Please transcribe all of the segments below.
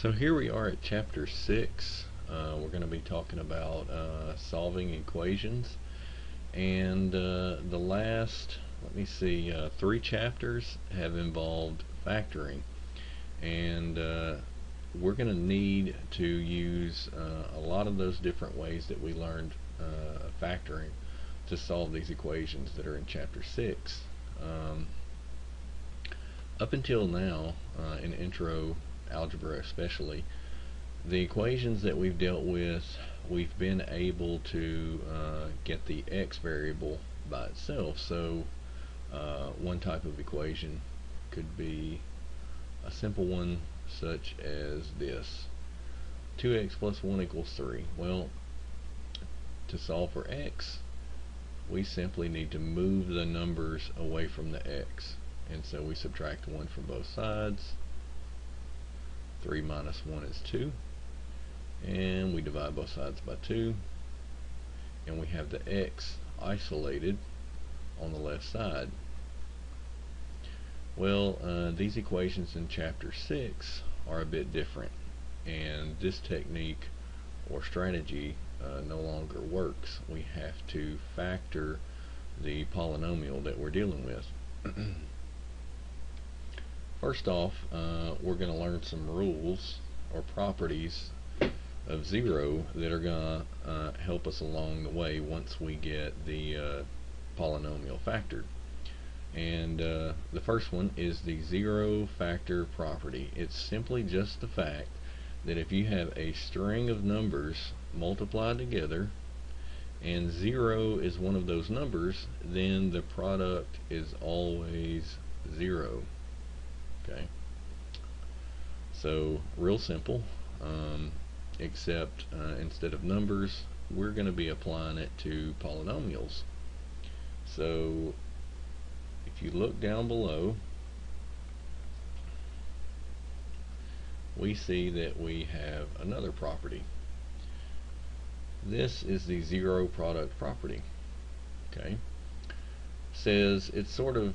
So here we are at chapter 6. We're going to be talking about solving equations, and the last, three chapters have involved factoring, and we're going to need to use a lot of those different ways that we learned factoring to solve these equations that are in chapter 6. Up until now, in intro algebra especially, the equations that we've dealt with, we've been able to get the x variable by itself. So one type of equation could be a simple one such as this: 2x plus 1 equals 3. Well, to solve for x, we simply need to move the numbers away from the x, and so we subtract 1 from both sides. 3 minus 1 is 2, and we divide both sides by 2, and we have the x isolated on the left side. Well, these equations in chapter 6 are a bit different, and this technique or strategy no longer works. We have to factor the polynomial that we're dealing with. First off, we're going to learn some rules or properties of 0 that are going to help us along the way once we get the polynomial factored. And the first one is the zero factor property. It's simply just the fact that if you have a string of numbers multiplied together and 0 is one of those numbers, then the product is always 0. Okay, so real simple, except instead of numbers, we're going to be applying it to polynomials. So if you look down below, we see that we have another property. This is the zero product property. Okay, says it's sort of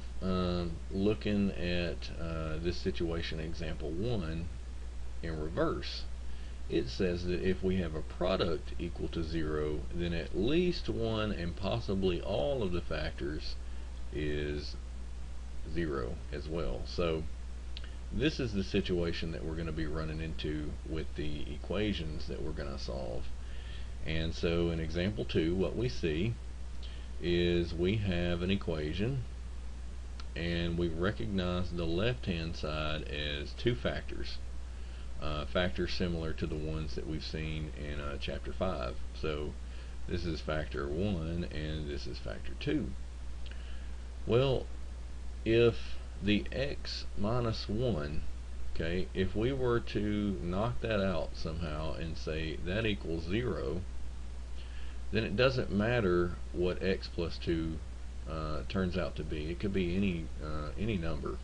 looking at this situation, example 1, in reverse. It says that if we have a product equal to 0, then at least one and possibly all of the factors is 0 as well. So this is the situation that we're going to be running into with the equations that we're going to solve. And so in example 2, what we see is we have an equation, and we recognize the left hand side as two factors, factors similar to the ones that we've seen in chapter 5. So this is factor 1 and this is factor 2. Well, if the x minus 1, okay, if we were to knock that out somehow and say that equals 0, then it doesn't matter what x plus 2 turns out to be. It could be any number,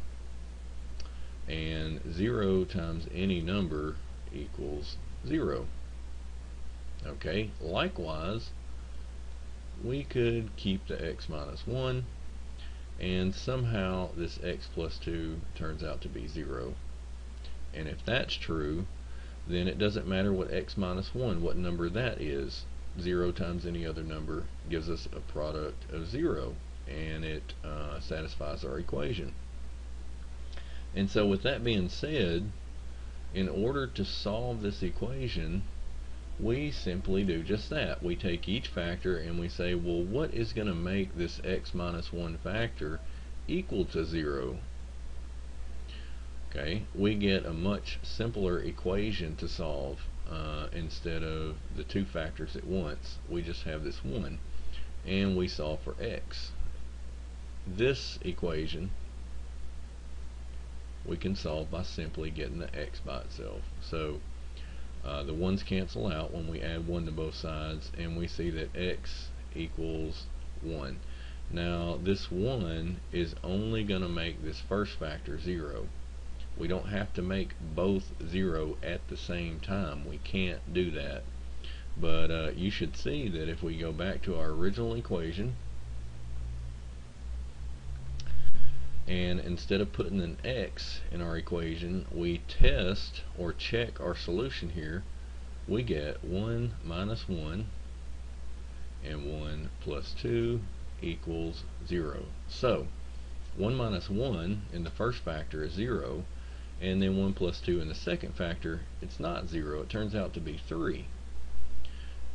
and 0 times any number equals 0. Okay, likewise, we could keep the x minus 1, and somehow this x plus 2 turns out to be 0. And if that's true, then it doesn't matter what x minus 1, what number that is. 0 times any other number gives us a product of 0, and it satisfies our equation. And so with that being said, in order to solve this equation, we simply do just that. We take each factor and we say, well, what is going to make this x minus 1 factor equal to 0? Okay, we get a much simpler equation to solve. Instead of the two factors at once, we just have this one, and we solve for x. This equation we can solve by simply getting the x by itself. So the ones cancel out when we add 1 to both sides, and we see that x equals 1. Now this 1 is only going to make this first factor 0. We don't have to make both 0 at the same time. We can't do that. But you should see that if we go back to our original equation, And instead of putting an x in our equation, we test or check our solution here. We get 1 minus 1 and 1 plus 2 equals 0. So 1 minus 1 in the first factor is 0, and then 1 plus 2 in the second factor, it's not 0. It turns out to be 3.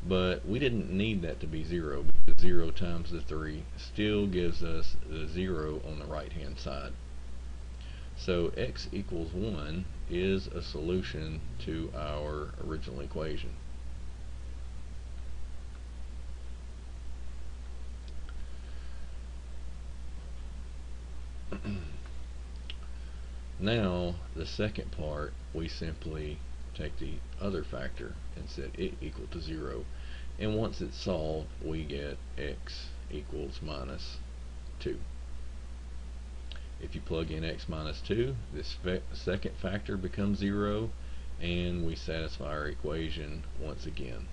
But we didn't need that to be 0, because 0 times the 3 still gives us the 0 on the right hand side. So x equals 1 is a solution to our original equation. Now the second part, we simply take the other factor and set it equal to 0, and once it's solved we get x equals minus 2. If you plug in x minus 2, this second factor becomes 0, and we satisfy our equation once again.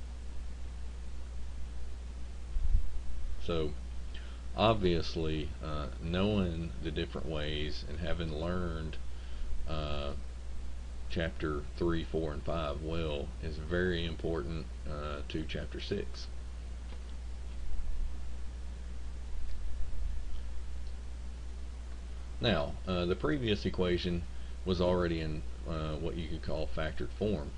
So obviously, knowing the different ways and having learned chapter 3, 4, and 5 well is very important to chapter 6. Now, the previous equation was already in what you could call factored form.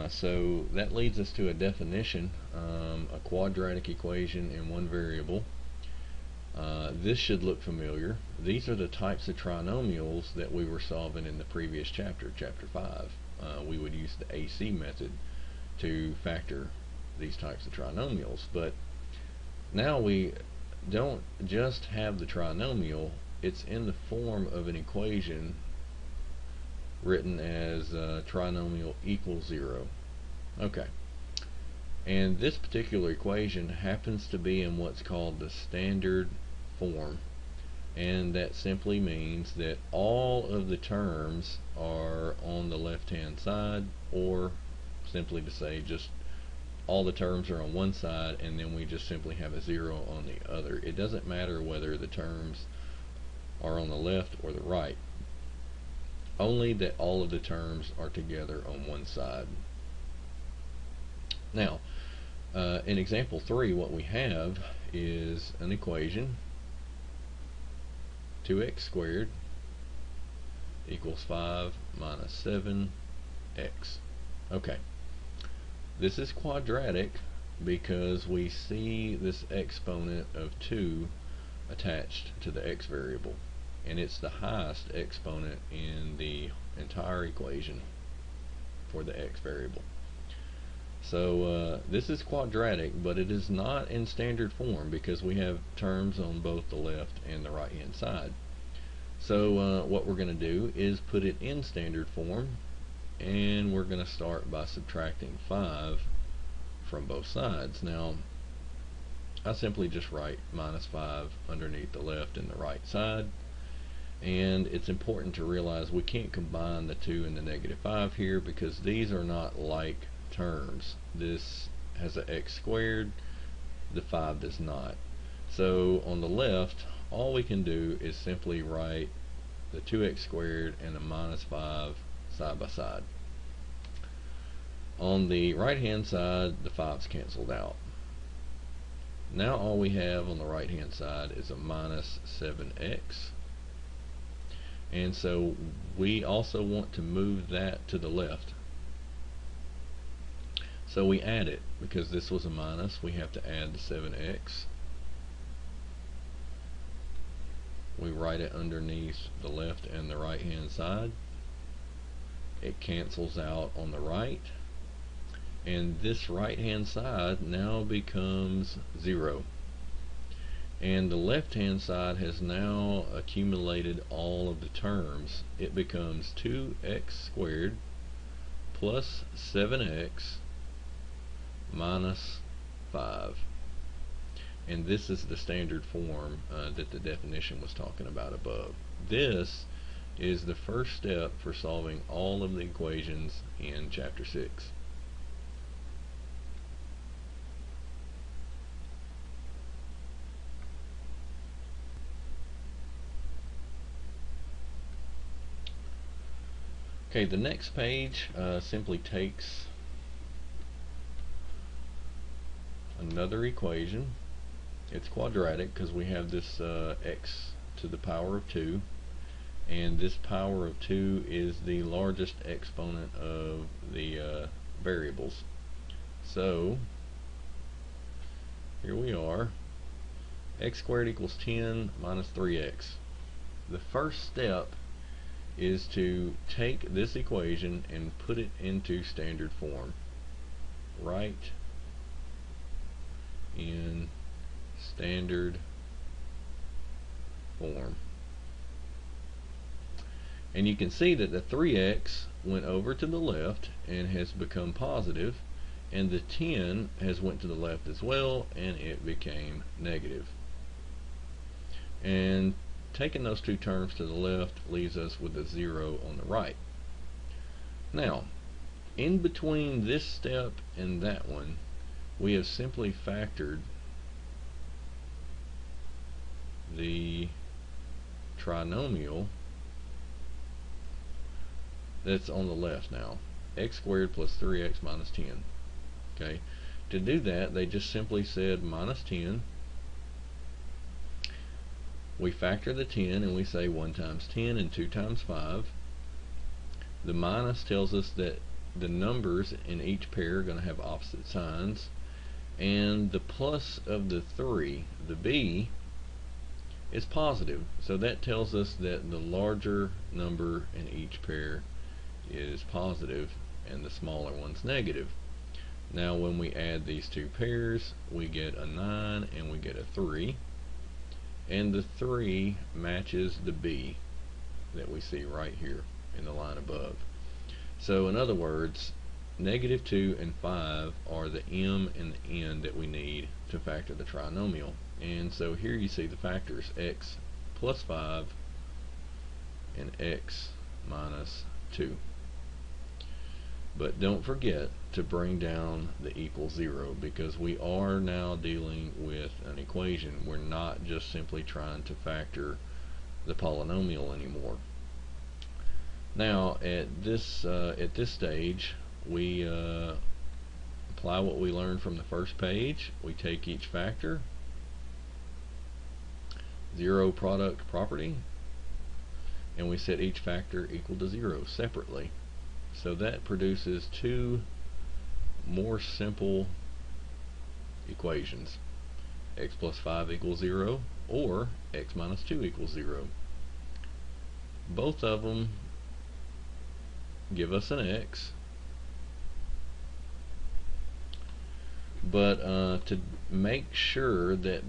So that leads us to a definition, a quadratic equation in one variable. This should look familiar. These are the types of trinomials that we were solving in the previous chapter, chapter 5. We would use the AC method to factor these types of trinomials, but now we don't just have the trinomial, it's in the form of an equation written as trinomial equals 0. Okay. And this particular equation happens to be in what's called the standard form, and that simply means that all of the terms are on the left hand side, or simply to say just all the terms are on one side and then we just simply have a 0 on the other. It doesn't matter whether the terms are on the left or the right, only that all of the terms are together on one side. Now, in example 3, what we have is an equation 2x squared equals 5 minus 7x. Okay, this is quadratic because we see this exponent of 2 attached to the x variable, and it's the highest exponent in the entire equation for the x variable. So this is quadratic, but it is not in standard form because we have terms on both the left and the right hand side. So what we're going to do is put it in standard form, and we're going to start by subtracting 5 from both sides. Now I simply just write minus 5 underneath the left and the right side, and it's important to realize we can't combine the 2 and the negative 5 here because these are not like terms. This has an x squared, the 5 does not. So on the left, all we can do is simply write the 2x squared and a minus 5 side by side. On the right hand side, the 5's canceled out. Now all we have on the right hand side is a minus 7x, and so we also want to move that to the left. So we add it, because this was a minus, we have to add the 7x. We write it underneath the left and the right hand side. It cancels out on the right, and this right hand side now becomes 0. And the left hand side has now accumulated all of the terms. It becomes 2x squared plus 7x minus 5, and this is the standard form that the definition was talking about above. This is the first step for solving all of the equations in chapter 6. Okay, the next page simply takes another equation. It's quadratic because we have this x to the power of 2, and this power of 2 is the largest exponent of the variables. So here we are, x squared equals 10 minus 3x. The first step is to take this equation and put it into standard form. Write in standard form. And you can see that the 3x went over to the left and has become positive, and the 10 has went to the left as well and it became negative. And taking those two terms to the left leaves us with a 0 on the right. Now, in between this step and that one, we have simply factored the trinomial that's on the left now, x squared plus 3x minus 10. Okay, to do that, they just simply said minus 10. We factor the 10 and we say 1 times 10 and 2 times 5. The minus tells us that the numbers in each pair are going to have opposite signs, and the plus of the 3, the b, is positive, so that tells us that the larger number in each pair is positive and the smaller one's negative. Now when we add these two pairs, we get a 9 and we get a 3, and the 3 matches the b that we see right here in the line above. So in other words, negative 2 and 5 are the m and the n that we need to factor the trinomial. And so here you see the factors, x plus 5 and x minus 2. But don't forget to bring down the equal 0, because we are now dealing with an equation. We're not just simply trying to factor the polynomial anymore. Now at this stage, we apply what we learned from the first page. We take each factor, zero product property, and we set each factor equal to 0 separately. So that produces two more simple equations: x plus 5 equals 0 or x minus 2 equals 0. Both of them give us an x, but to make sure that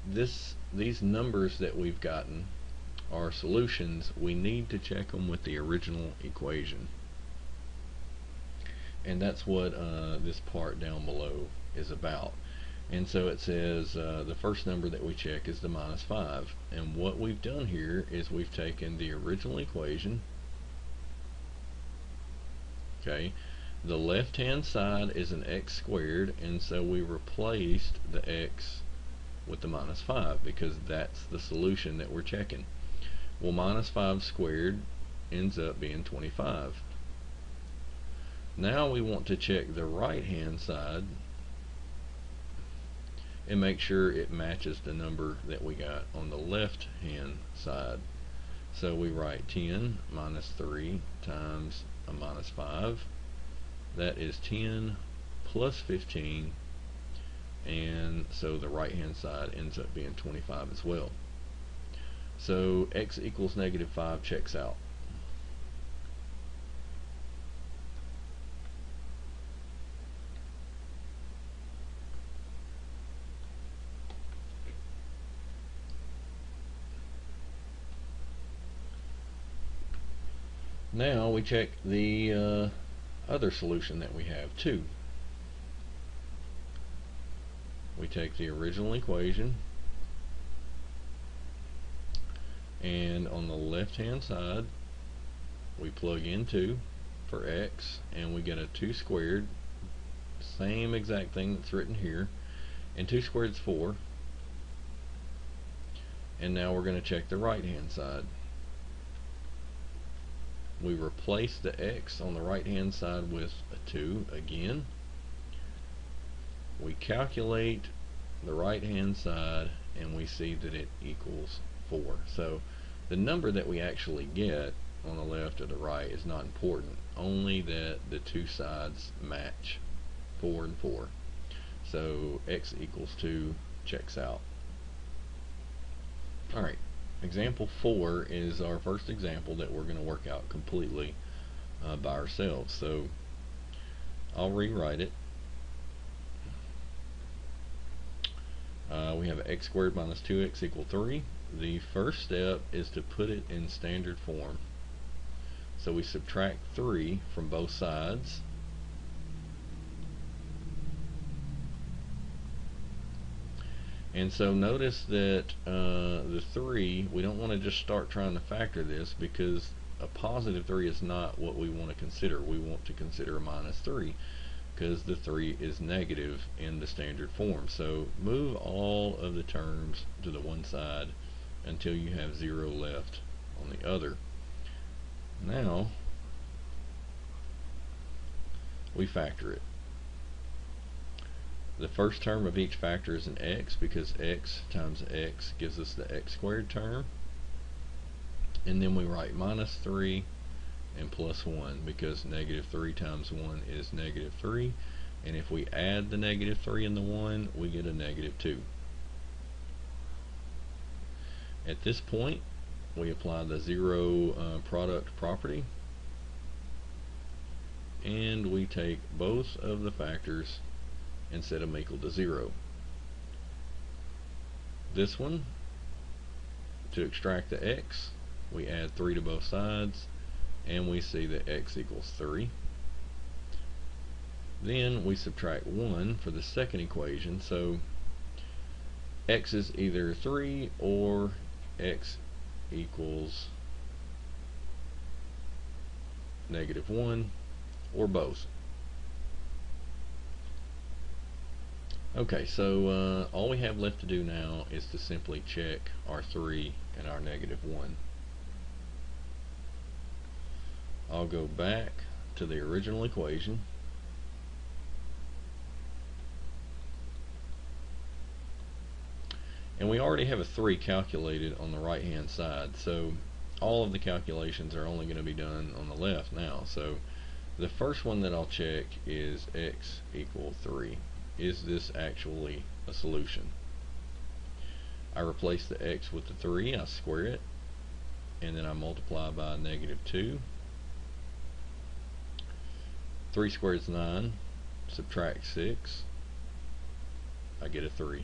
these numbers that we've gotten are solutions, we need to check them with the original equation. And that's what this part down below is about. And so it says the first number that we check is the minus 5. And what we've done here is we've taken the original equation. Okay, the left hand side is an x squared, and so we replaced the x with the minus 5 because that's the solution that we're checking. Well, minus 5 squared ends up being 25. Now we want to check the right hand side and make sure it matches the number that we got on the left hand side. So we write 10 minus 3 times a minus 5. That is 10 plus 15, and so the right hand side ends up being 25 as well. So x equals negative 5 checks out. Now we check the other solution that we have, 2. We take the original equation, and on the left hand side we plug in 2 for x, and we get a 2 squared, same exact thing that's written here, and 2 squared is 4. And now we're going to check the right hand side. we replace the x on the right hand side with a 2 again. We calculate the right hand side and we see that it equals 4. So the number that we actually get on the left or the right is not important, only that the two sides match, 4 and 4. So x equals 2 checks out. Alright, example 4 is our first example that we're going to work out completely by ourselves. So I'll rewrite it. We have x squared minus 2x equal 3. The first step is to put it in standard form. So we subtract 3 from both sides. And so notice that the 3, we don't want to just start trying to factor this, because a positive 3 is not what we want to consider. We want to consider a minus 3, because the 3 is negative in the standard form. So move all of the terms to the one side until you have 0 left on the other. Now we factor it. The first term of each factor is an x, because x times x gives us the x squared term. And then we write minus 3 and plus 1, because negative 3 times 1 is negative 3, and if we add the negative 3 and the 1, we get a negative 2. At this point, we apply the zero product property, and we take both of the factors and set them equal to 0. This one, to extract the x, we add 3 to both sides, and we see that x equals 3. Then we subtract 1 for the second equation, so x is either 3 or x equals negative 1, or both. Okay, so all we have left to do now is to simply check our 3 and our negative 1. I'll go back to the original equation. And we already have a 3 calculated on the right hand side, so all of the calculations are only going to be done on the left now. So the first one that I'll check is x equals 3. Is this actually a solution? I replace the x with the 3, I square it, and then I multiply by negative 2. 3 squared is 9, subtract 6, I get a 3.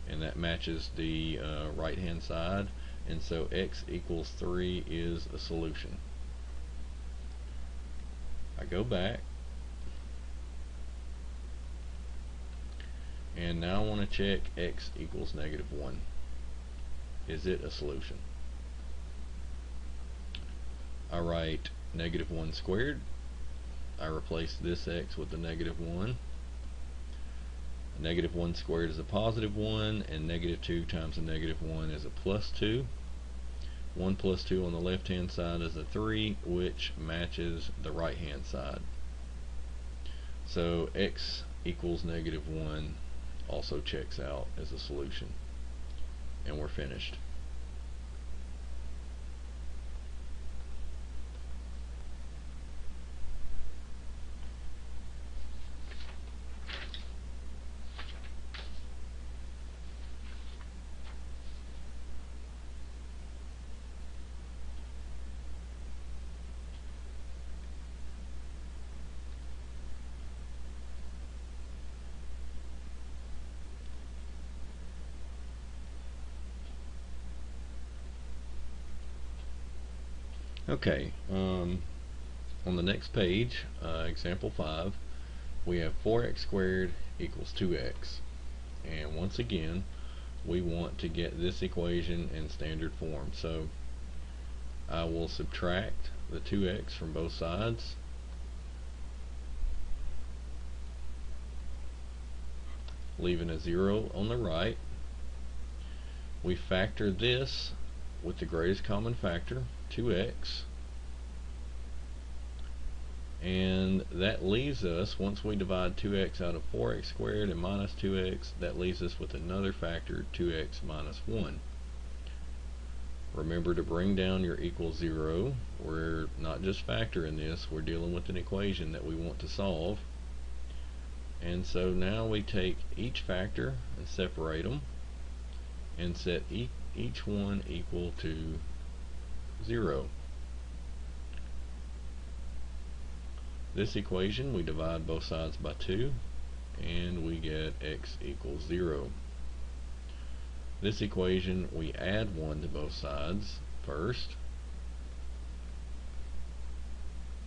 And that matches the right hand side, and so x equals 3 is a solution. I go back, and now I want to check x equals negative 1. Is it a solution? I write negative 1 squared. I replace this x with the negative 1. Negative 1 squared is a positive 1, and negative 2 times a negative 1 is a plus 2. 1 plus 2 on the left hand side is a 3, which matches the right hand side. So x equals negative 1 also checks out as a solution. And we're finished. Okay, on the next page, example 5, we have 4x squared equals 2x, and once again we want to get this equation in standard form, so I will subtract the 2x from both sides, leaving a 0 on the right. We factor this with the greatest common factor, 2x, And that leaves us, once we divide 2x out of 4x squared and minus 2x, that leaves us with another factor, 2x minus 1. Remember to bring down your equal 0. We're not just factoring this, we're dealing with an equation that we want to solve. And so now we take each factor and separate them and set each one equal to 0. This equation, we divide both sides by 2 and we get x equals 0. This equation, we add 1 to both sides first.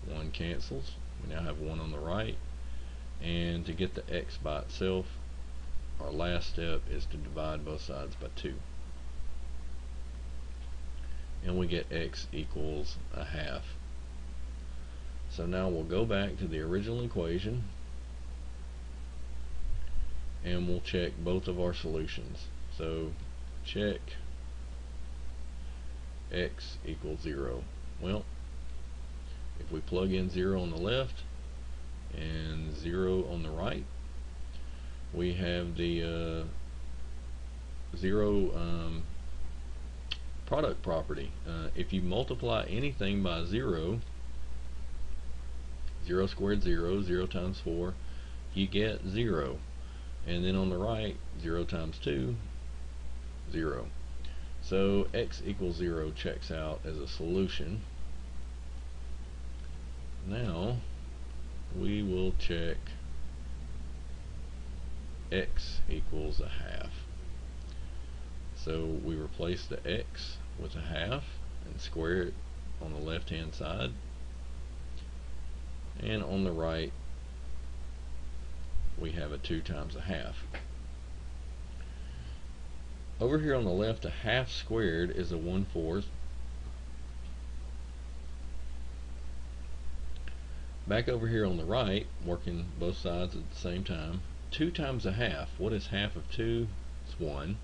1 cancels. We now have 1 on the right. And to get the x by itself, our last step is to divide both sides by 2. And we get x equals a half. So now we'll go back to the original equation and we'll check both of our solutions. So check x equals 0. Well, if we plug in 0 on the left and 0 on the right, we have the 0 product property. If you multiply anything by 0, 0 squared 0, 0 times 4, you get 0. And then on the right, 0 times 2, 0. So x equals 0 checks out as a solution. Now we will check x equals a half. So we replace the x with a half and square it on the left hand side, and on the right we have a 2 times a half. Over here on the left, a half squared is a 1/4. Back over here on the right, working both sides at the same time, 2 times a half. What is half of 2? It's 1.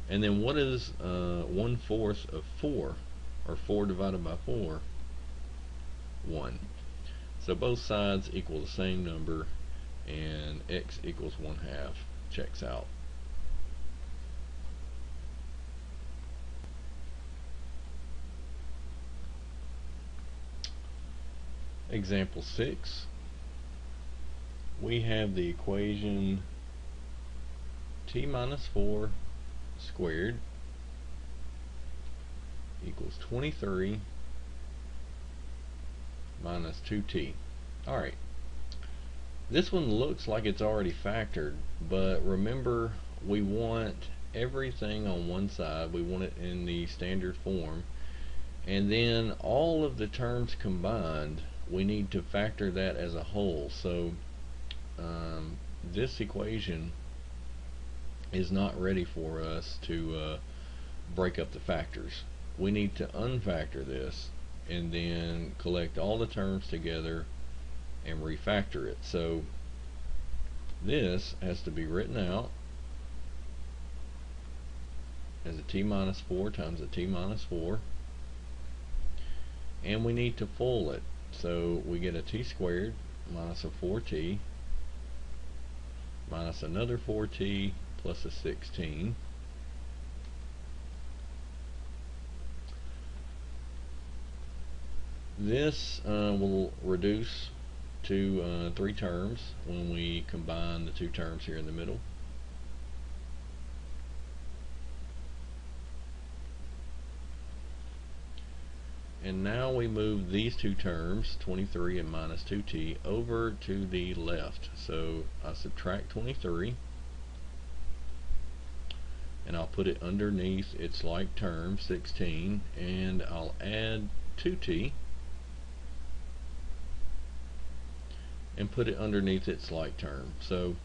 And then what is 1/4 of 4? Or 4 divided by 4? 1. So both sides equal the same number, and x equals 1/2 checks out. Example 6, we have the equation t minus 4 squared equals 23 minus 2t. Alright, this one looks like it's already factored, but remember, we want everything on one side. We want it in the standard form, and then all of the terms combined, we need to factor that as a whole. So this equation is not ready for us to break up the factors. We need to unfactor this and then collect all the terms together and refactor it. So this has to be written out as a t minus 4 times a t minus 4, and we need to full it. So we get a t squared minus a 4t minus another 4t plus a 16. This will reduce to 3 terms when we combine the 2 terms here in the middle. And now we move these 2 terms, 23 and minus 2t, over to the left. So I subtract 23, and I'll put it underneath its like term, 16, and I'll add 2t and put it underneath its like term. So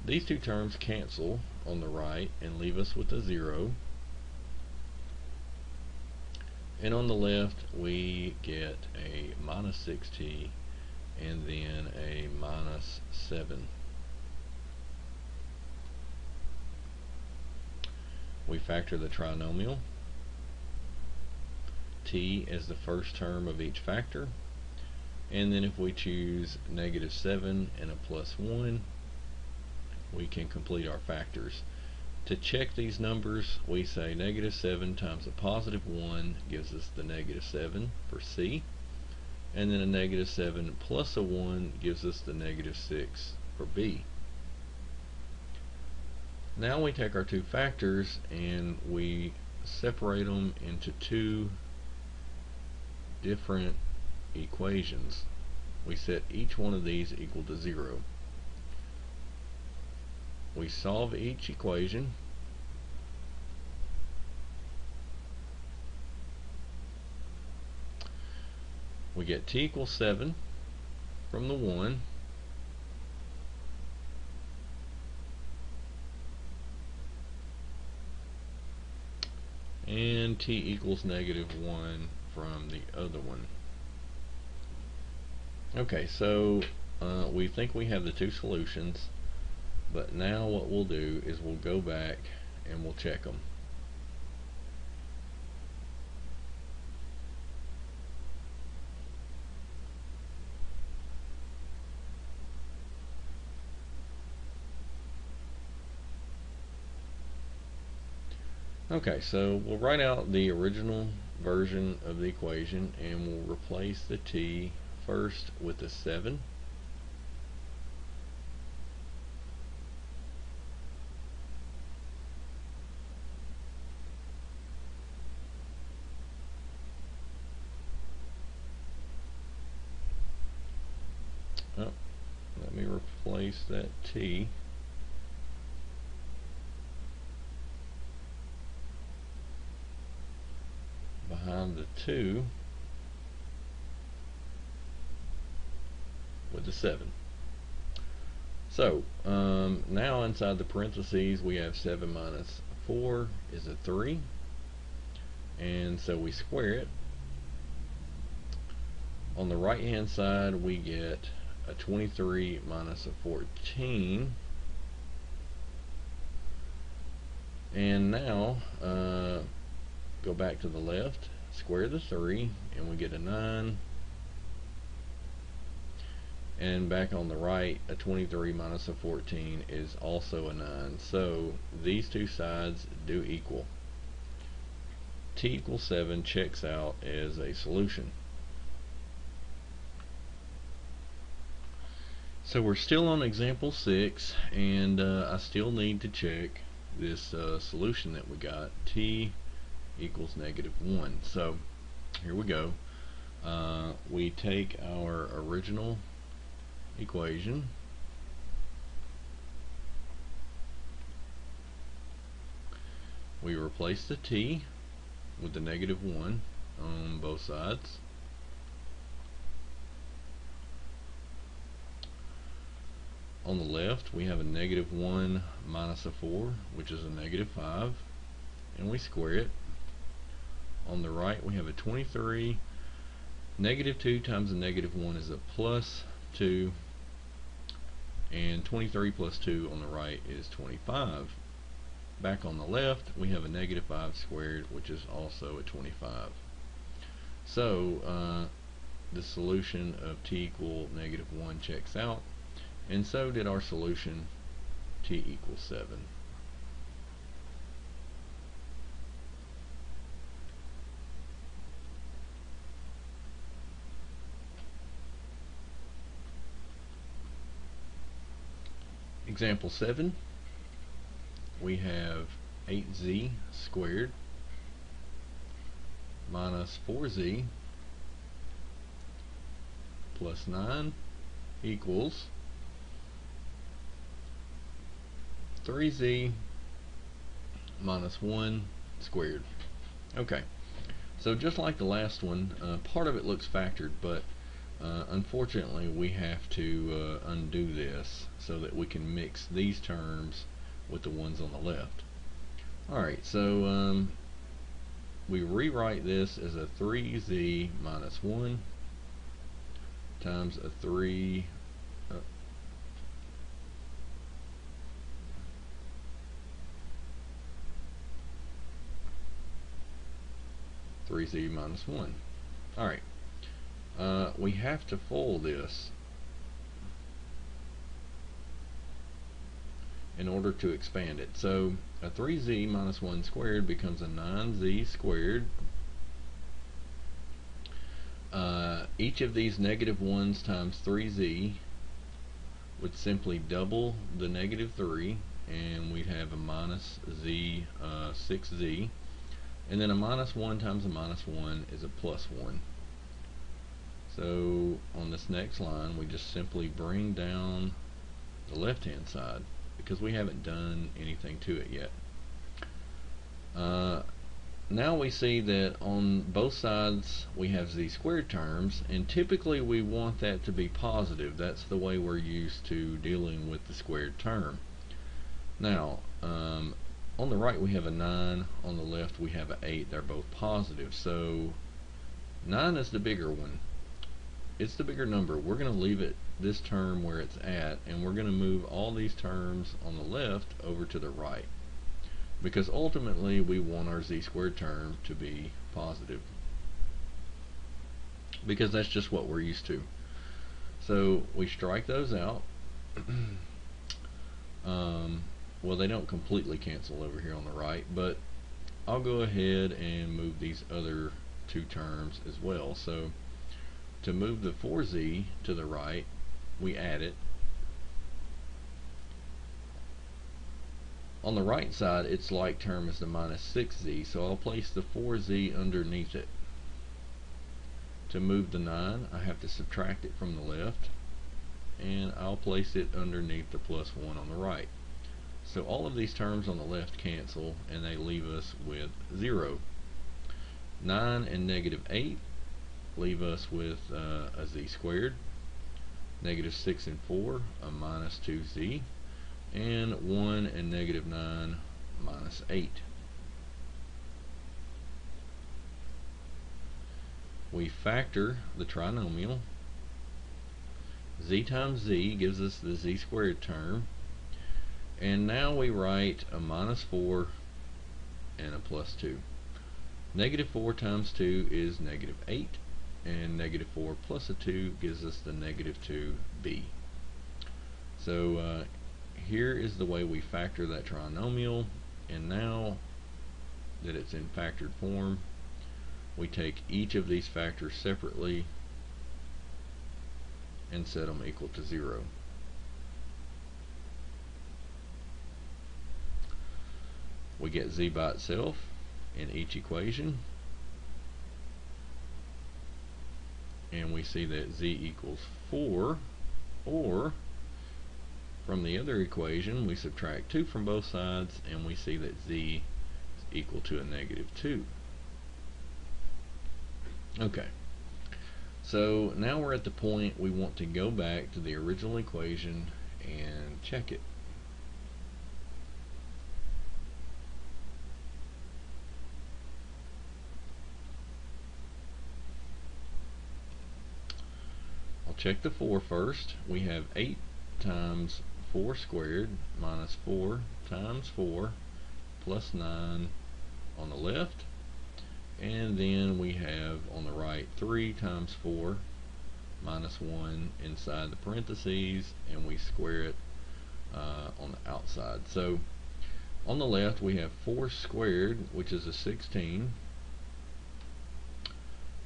these 2 terms cancel on the right and leave us with a 0. And on the left we get a minus 6t and then a minus 7. We factor the trinomial. T is the first term of each factor, And then if we choose -7 and a +1, we can complete our factors. To check these numbers, we say -7 times a +1 gives us the -7 for C, and then a -7 plus a 1 gives us the -6 for B. Now we take our two factors and we separate them into two different equations. We set each one of these equal to 0. We solve each equation. We get t equals 7 from the 1. And t equals -1 from the other one. Okay, so we think we have the two solutions, but now what we'll do is we'll go back and we'll check them. Okay, so we'll write out the original version of the equation and we'll replace the t first with a 7. Oh, let me replace that t. Behind the 2 with the 7. So now inside the parentheses we have 7 minus 4 is a 3, and so we square it. On the right hand side we get a 23 minus a 14, and now go back to the left, square the 3, and we get a 9. And back on the right, a 23 minus a 14 is also a 9. So these two sides do equal. T equals 7 checks out as a solution. So we're still on example 6, and I still need to check this solution that we got. T equals -1. So here we go. We take our original equation, we replace the t with the -1 on both sides. On the left we have a -1 minus a 4, which is a -5, and we square it. On the right we have a 23. -2 times a -1 is a +2, and 23 plus 2 on the right is 25. Back on the left we have a -5 squared, which is also a 25. So the solution of t equal -1 checks out, and so did our solution t equals 7. Example 7, we have 8z squared minus 4z plus 9 equals 3z minus 1 squared. Okay, so just like the last one, part of it looks factored, but unfortunately we have to undo this so that we can mix these terms with the ones on the left. Alright, so we rewrite this as a 3z minus 1 times a 3 3z minus 1. Alright, we have to FOIL this in order to expand it. So a 3z minus 1 squared becomes a 9z squared. Each of these negative 1's times 3z would simply double the negative 3, and we'd have a minus z 6z, and then a minus 1 times a minus 1 is a plus 1. So on this next line we just simply bring down the left hand side because we haven't done anything to it yet. Now we see that on both sides we have z squared terms, and typically we want that to be positive. That's the way we're used to dealing with the squared term. Now on the right we have a 9, on the left we have an 8. They're both positive, so 9 is the bigger one. It's the bigger number. We're going to leave it this term where it's at, and we're going to move all these terms on the left over to the right, because ultimately we want our z squared term to be positive, because that's just what we're used to. So we strike those out. Well, they don't completely cancel over here on the right, but I'll go ahead and move these other two terms as well. So to move the 4z to the right, we add it. On the right side, its like term is the minus 6z, so I'll place the 4z underneath it. To move the 9, I have to subtract it from the left, and I'll place it underneath the plus 1 on the right. So all of these terms on the left cancel, and they leave us with 0. 9 and negative 8 leave us with a z squared. Negative 6 and 4, a minus 2z. And 1 and negative 9, minus 8. We factor the trinomial. Z times z gives us the z squared term. And now we write a minus 4 and a plus 2. Negative 4 times 2 is negative 8. And negative 4 plus a 2 gives us the negative 2b. So here is the way we factor that trinomial, and now that it's in factored form, we take each of these factors separately and set them equal to 0. We get z by itself in each equation, and we see that z equals 4, or from the other equation we subtract 2 from both sides, and we see that z is equal to a negative 2. Okay, so now we're at the point we want to go back to the original equation and check it. I'll check the 4 first. We have 8 times 4 squared minus 4 times 4 plus 9 on the left, and then we have on the right 3 times 4 minus 1 inside the parentheses, and we square it on the outside. So on the left we have 4 squared, which is a 16.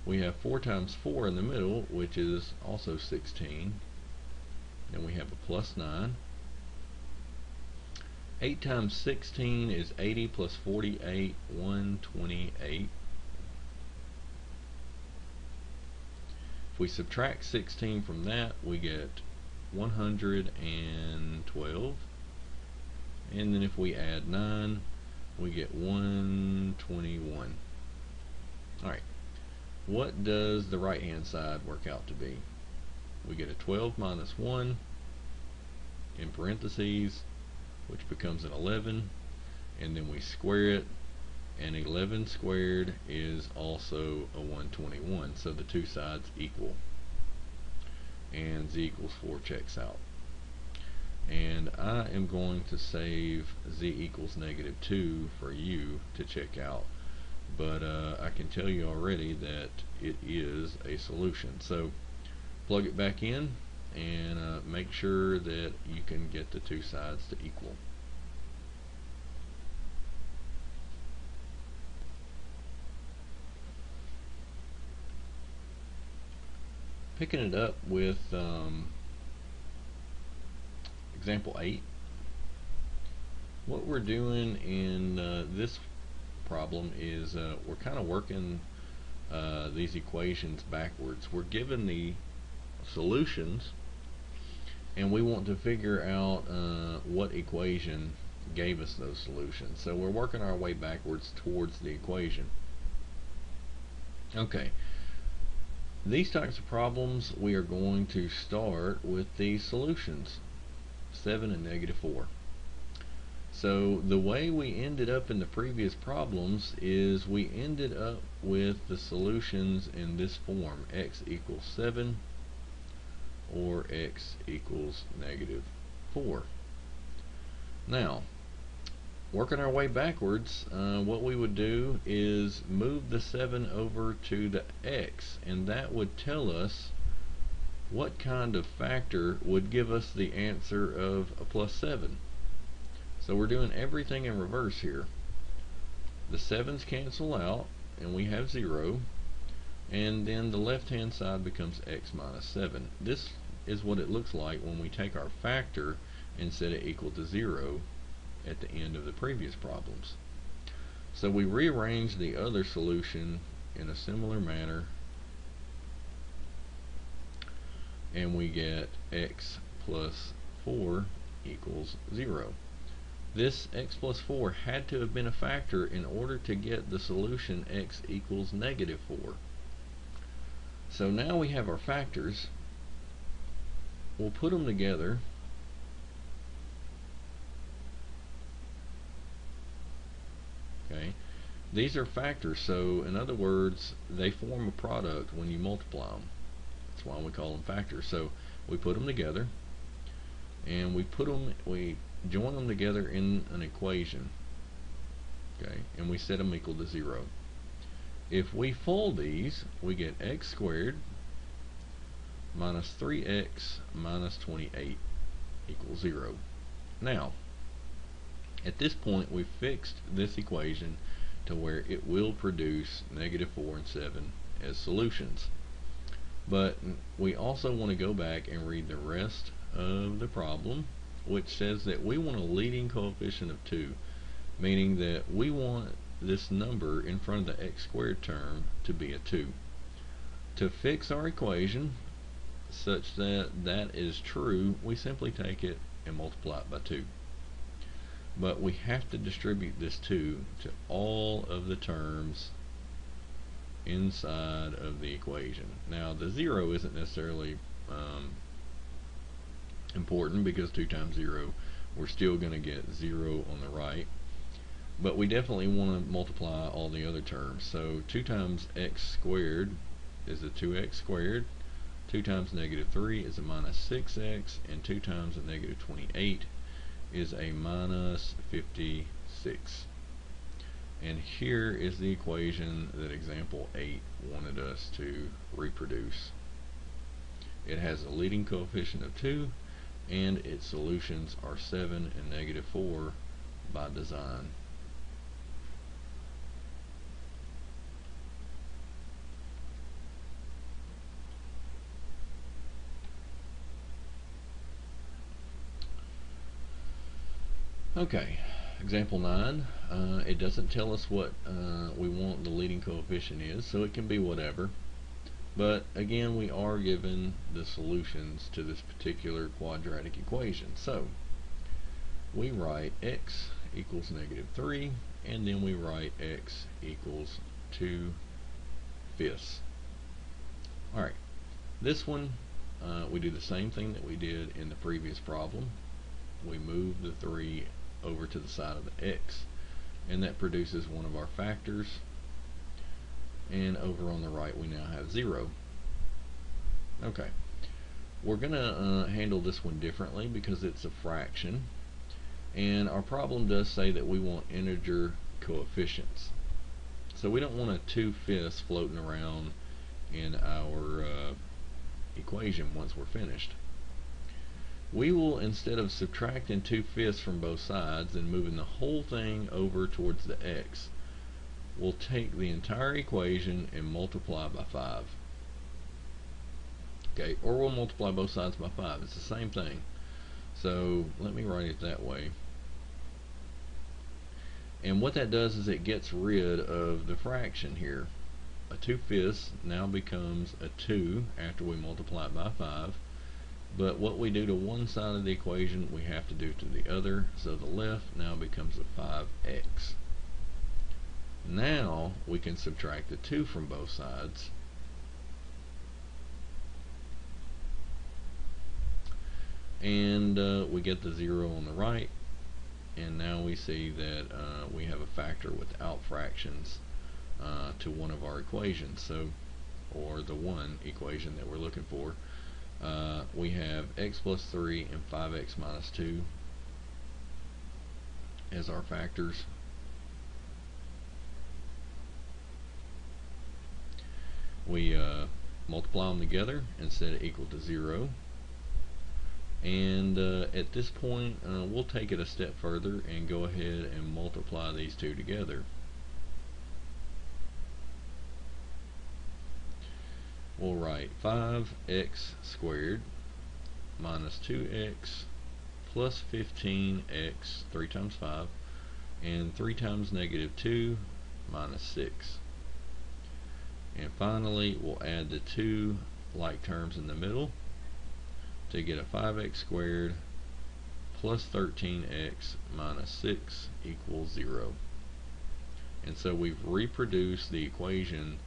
We have 4 times 4 in the middle, which is also 16. Then we have a plus 9. 8 times 16 is 80 plus 48, 128. If we subtract 16 from that, we get 112. And then if we add 9, we get 121. Alright, what does the right hand side work out to be? We get a 12 minus 1 in parentheses, which becomes an 11, and then we square it, and 11 squared is also a 121, so the two sides equal, and z equals 4 checks out. And I am going to save z equals negative 2 for you to check out, but I can tell you already that it is a solution. So plug it back in, and make sure that you can get the two sides to equal. Picking it up with example 8, what we're doing in this problem is we're kind of working these equations backwards. We're given the solutions and we want to figure out what equation gave us those solutions. So we're working our way backwards towards the equation. Okay, these types of problems we are going to start with the solutions, 7 and -4. So the way we ended up in the previous problems is we ended up with the solutions in this form: x equals 7 or x equals -4. Now, working our way backwards, what we would do is move the 7 over to the x, and that would tell us what kind of factor would give us the answer of a +7. So we're doing everything in reverse here. The 7's cancel out and we have 0, and then the left hand side becomes x minus 7. This is what it looks like when we take our factor and set it equal to 0 at the end of the previous problems. So we rearrange the other solution in a similar manner, and we get x plus 4 equals 0. This x plus 4 had to have been a factor in order to get the solution x equals -4. So now we have our factors. We'll put them together. Okay, these are factors, so in other words, they form a product when you multiply them. That's why we call them factors. So we put them together, and we join them together in an equation. Okay, and we set them equal to 0. If we fold these, we get x squared minus 3x minus 28 equals 0. Now, at this point, we've fixed this equation to where it will produce -4 and 7 as solutions. But we also want to go back and read the rest of the problem, which says that we want a leading coefficient of 2, meaning that we want this number in front of the x squared term to be a 2. To fix our equation such that that is true, we simply take it and multiply it by 2. But we have to distribute this 2 to all of the terms inside of the equation. Now, the 0 isn't necessarily important, because 2 times 0, we're still going to get 0 on the right. But we definitely want to multiply all the other terms. So 2 times x squared is a 2x squared. 2 times -3 is a minus 6x, and 2 times a -28 is a minus 56. And here is the equation that example 8 wanted us to reproduce. It has a leading coefficient of 2, and its solutions are 7 and -4 by design. Okay, example 9, it doesn't tell us what we want the leading coefficient is, so it can be whatever. But again, we are given the solutions to this particular quadratic equation. So we write x equals -3, and then we write x equals 2/5. Alright, this one we do the same thing that we did in the previous problem. We move the 3 over to the side of the x, and that produces one of our factors, and over on the right we now have 0. Okay, we're gonna handle this one differently because it's a fraction, and our problem does say that we want integer coefficients, so we don't want a 2/5 floating around in our equation once we're finished. We will, instead of subtracting 2/5 from both sides and moving the whole thing over towards the x, we'll take the entire equation and multiply by 5. Okay, or we'll multiply both sides by 5. It's the same thing. So let me write it that way. And what that does is it gets rid of the fraction here. A 2/5 now becomes a 2 after we multiply it by 5. But what we do to one side of the equation, we have to do to the other. So the left now becomes a 5x. Now we can subtract the 2 from both sides. And we get the 0 on the right. And now we see that we have a factor without fractions to one of our equations. So, or the one equation that we're looking for. We have x plus 3 and 5x minus 2 as our factors. We multiply them together and set it equal to 0. And at this point, we'll take it a step further and go ahead and multiply these two together. We'll write 5x squared minus 2x plus 15x, 3 times 5, and 3 times negative 2 minus 6. And finally, we'll add the two like terms in the middle to get a 5x squared plus 13x minus 6 equals 0. And so we've reproduced the equation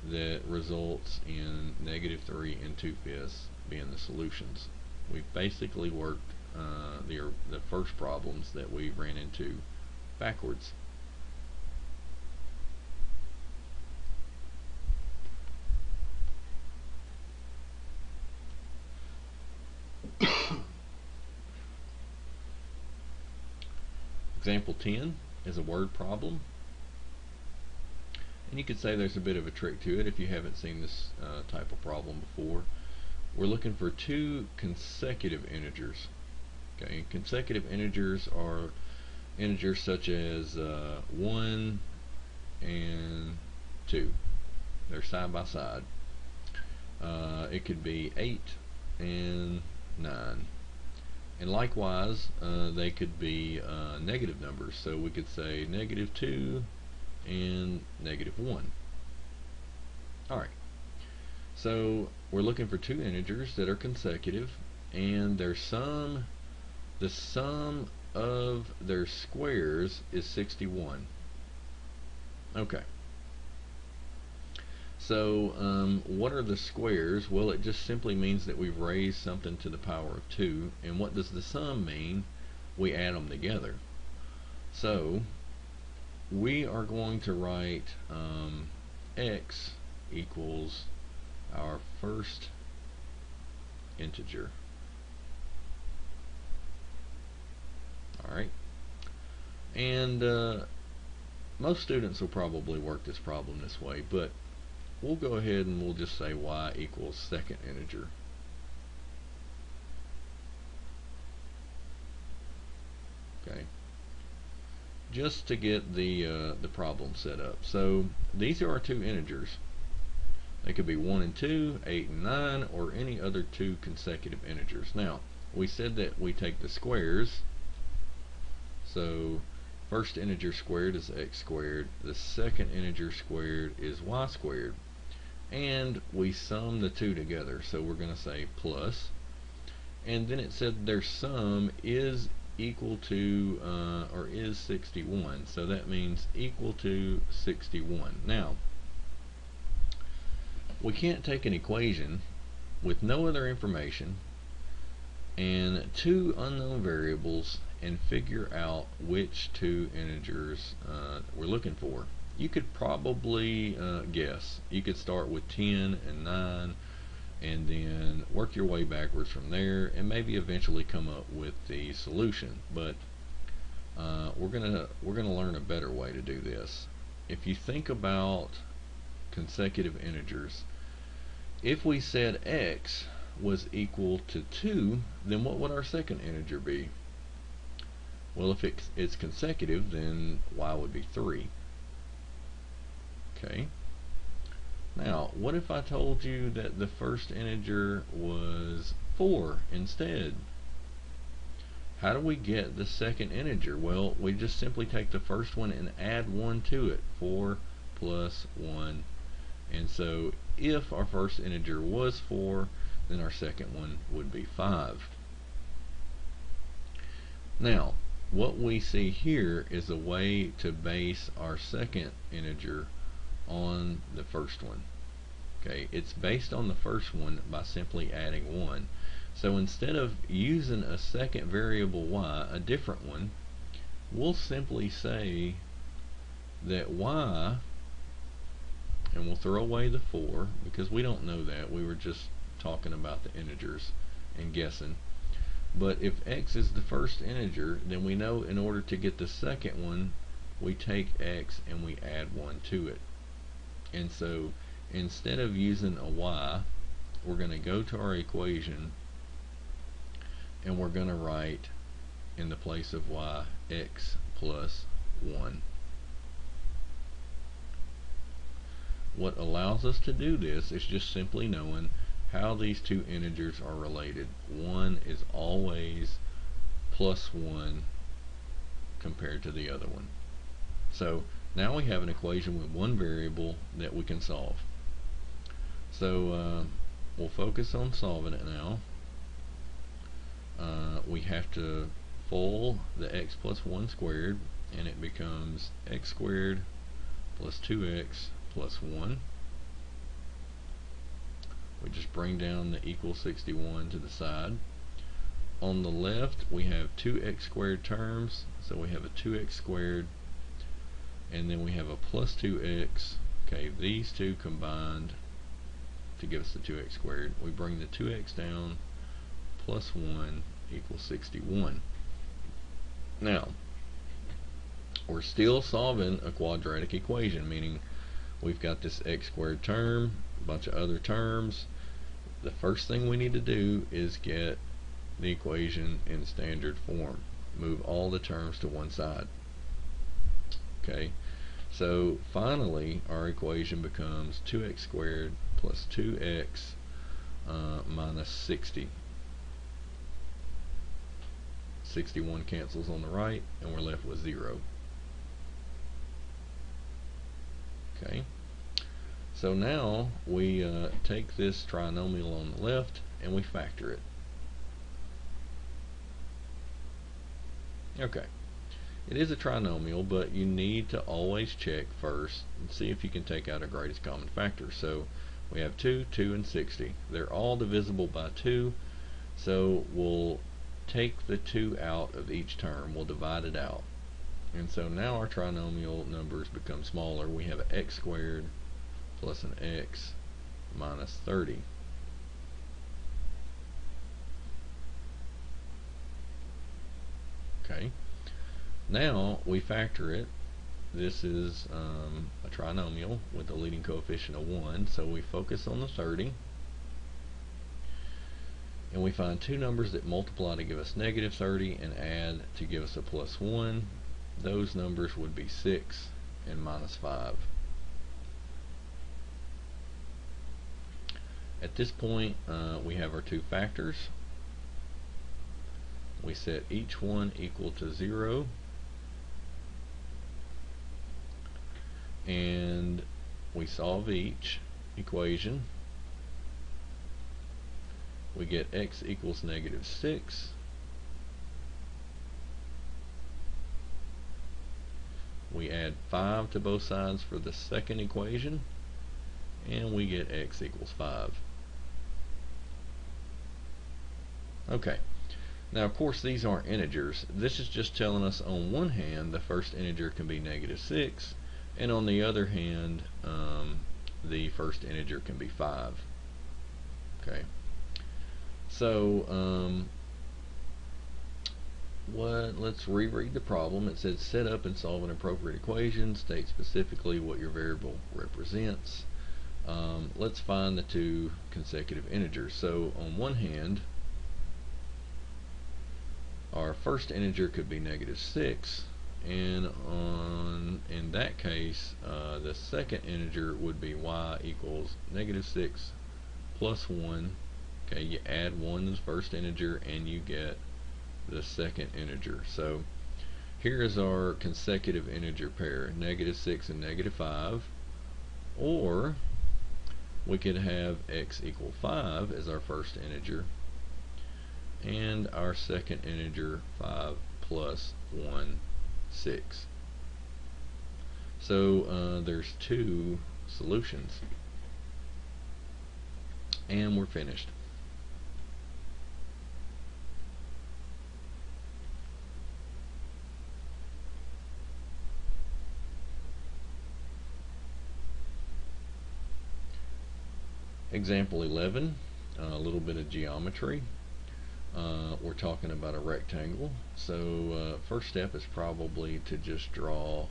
that results in negative 3 and 2/5 being the solutions. We've basically worked the first problems that we ran into backwards. Example 10 is a word problem. And you could say there's a bit of a trick to it if you haven't seen this type of problem before. We're looking for two consecutive integers. Okay, consecutive integers are integers such as 1 and 2. They're side by side. It could be 8 and 9. And likewise, they could be negative numbers. So we could say negative 2 and negative 1. Alright, so we're looking for two integers that are consecutive, and the sum of their squares is 61. Okay, so what are the squares? Well, it just simply means that we've raised something to the power of 2. And what does the sum mean? We add them together. So we are going to write x equals our first integer. Alright, and most students will probably work this problem this way, but we'll go ahead and we'll just say y equals second integer. Okay, just to get the problem set up. So these are our two integers. They could be 1 and 2, 8 and 9, or any other two consecutive integers. Now, we said that we take the squares. So first integer squared is x squared. The second integer squared is y squared. And we sum the two together. So we're going to say plus. And then it said their sum is equal to, or is 61. So that means equal to 61. Now, we can't take an equation with no other information and two unknown variables and figure out which two integers we're looking for. You could probably guess. You could start with 10 and 9 and then work your way backwards from there and maybe eventually come up with the solution. But we're gonna learn a better way to do this. If you think about consecutive integers, if we said x was equal to 2, then what would our second integer be? Well, if it's consecutive, then y would be 3. Okay. Now, what if I told you that the first integer was 4 instead? How do we get the second integer? Well, we just simply take the first one and add 1 to it. 4 plus 1. And so if our first integer was 4, then our second one would be 5. Now, what we see here is a way to base our second integer on the first one. Okay, it's based on the first one by simply adding 1. So instead of using a second variable y, a different one, we'll simply say that y, and we'll throw away the 4 because we don't know that. We were just talking about the integers and guessing. But if x is the first integer, then we know in order to get the second one, we take x and we add 1 to it. And so instead of using a y, we're going to go to our equation and we're going to write in the place of y x plus 1. What allows us to do this is just simply knowing how these two integers are related. One is always plus 1 compared to the other one. So now we have an equation with one variable that we can solve. So we'll focus on solving it now. We have to FOIL the x plus 1 squared, and it becomes x squared plus 2x plus 1. We just bring down the equal 61 to the side. On the left we have 2x squared terms, so we have a 2x squared, and then we have a plus 2x. Okay, these two combined to give us the 2x squared. We bring the 2x down, plus 1 equals 61. Now, we're still solving a quadratic equation, meaning we've got this x squared term, a bunch of other terms. The first thing we need to do is get the equation in standard form. Move all the terms to one side. Okay, so finally our equation becomes 2x squared plus 2x minus 60. 61 cancels on the right, and we're left with 0. Okay, so now we take this trinomial on the left and we factor it. Okay, it is a trinomial, but you need to always check first and see if you can take out a greatest common factor. So we have 2, 2, and 60. They're all divisible by 2, so we'll take the 2 out of each term. We'll divide it out. And so now our trinomial numbers become smaller. We have an x squared plus an x minus 30. Okay, now we factor it. This is a trinomial with a leading coefficient of 1, so we focus on the 30. And we find two numbers that multiply to give us negative 30 and add to give us a plus 1. Those numbers would be 6 and minus 5. At this point, we have our two factors. We set each one equal to 0, and we solve each equation. We get x equals negative 6. We add 5 to both sides for the second equation, and we get x equals 5. Okay, now of course these aren't integers. This is just telling us on one hand the first integer can be negative 6, and on the other hand the first integer can be 5. Okay, so let's reread the problem. It says set up and solve an appropriate equation, state specifically what your variable represents. let's find the two consecutive integers. So on one hand, our first integer could be -6, and in that case the second integer would be y equals -6 plus 1. Okay, you add 1 to the first integer and you get the second integer. So here is our consecutive integer pair, -6 and -5. Or we could have x equal 5 as our first integer, and our second integer 5 plus 1, 6. So there's two solutions, and we're finished. Example 11, a little bit of geometry. We're talking about a rectangle, so first step is probably to just draw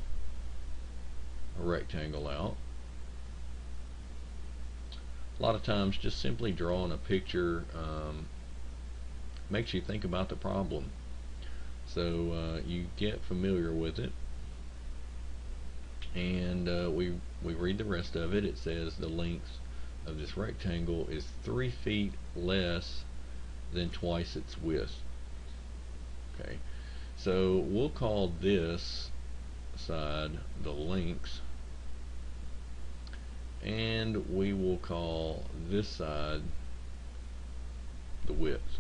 a rectangle out. A lot of times just simply drawing a picture makes you think about the problem, so you get familiar with it, and we read the rest of it. It says the length of this rectangle is 3 feet less than twice its width. Okay, so we'll call this side the length, and we will call this side the width.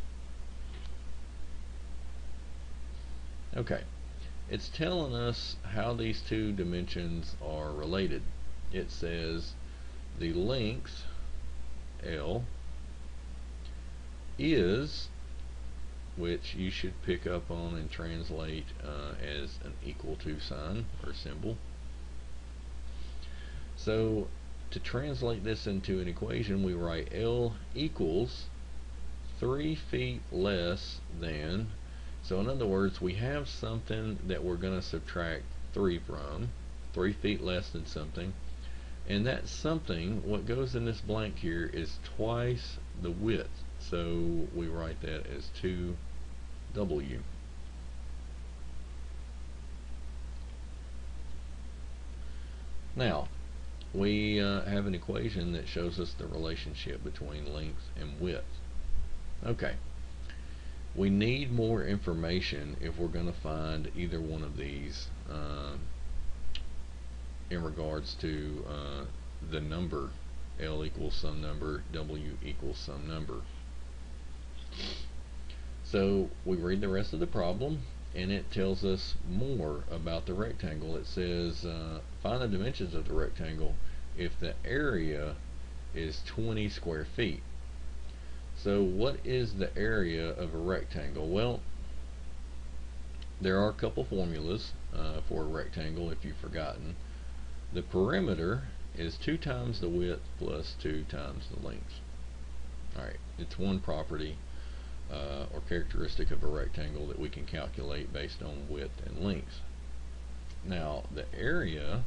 Okay, it's telling us how these two dimensions are related. It says the length L is, which you should pick up on and translate as an equal to sign or symbol. So to translate this into an equation, we write L equals 3 feet less than. So in other words, we have something that we're going to subtract 3 from, 3 feet less than something, and that something, what goes in this blank here, is twice the width. So we write that as 2W. Now we have an equation that shows us the relationship between length and width. Okay, we need more information if we're going to find either one of these in regards to the number L equals some number, W equals some number. So we read the rest of the problem, and it tells us more about the rectangle. It says find the dimensions of the rectangle if the area is 20 square feet. So what is the area of a rectangle? Well, there are a couple formulas for a rectangle if you've forgotten. The perimeter is 2 times the width plus 2 times the length. Alright, it's one property or characteristic of a rectangle that we can calculate based on width and length. Now the area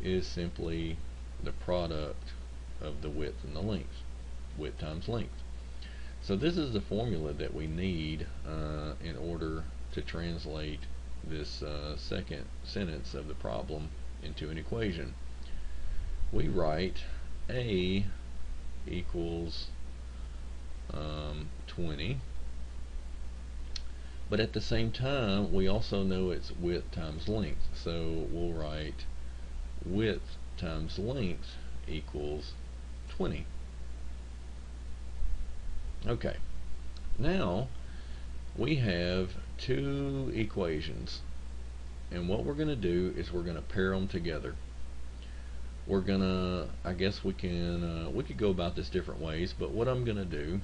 is simply the product of the width and the length, width times length. So this is the formula that we need in order to translate this second sentence of the problem into an equation. We write A equals 20, but at the same time we also know it's width times length, so we'll write width times length equals 20. Okay, now we have two equations, and what we're going to do is we're going to pair them together. We're gonna, I guess we could go about this different ways, but what I'm gonna do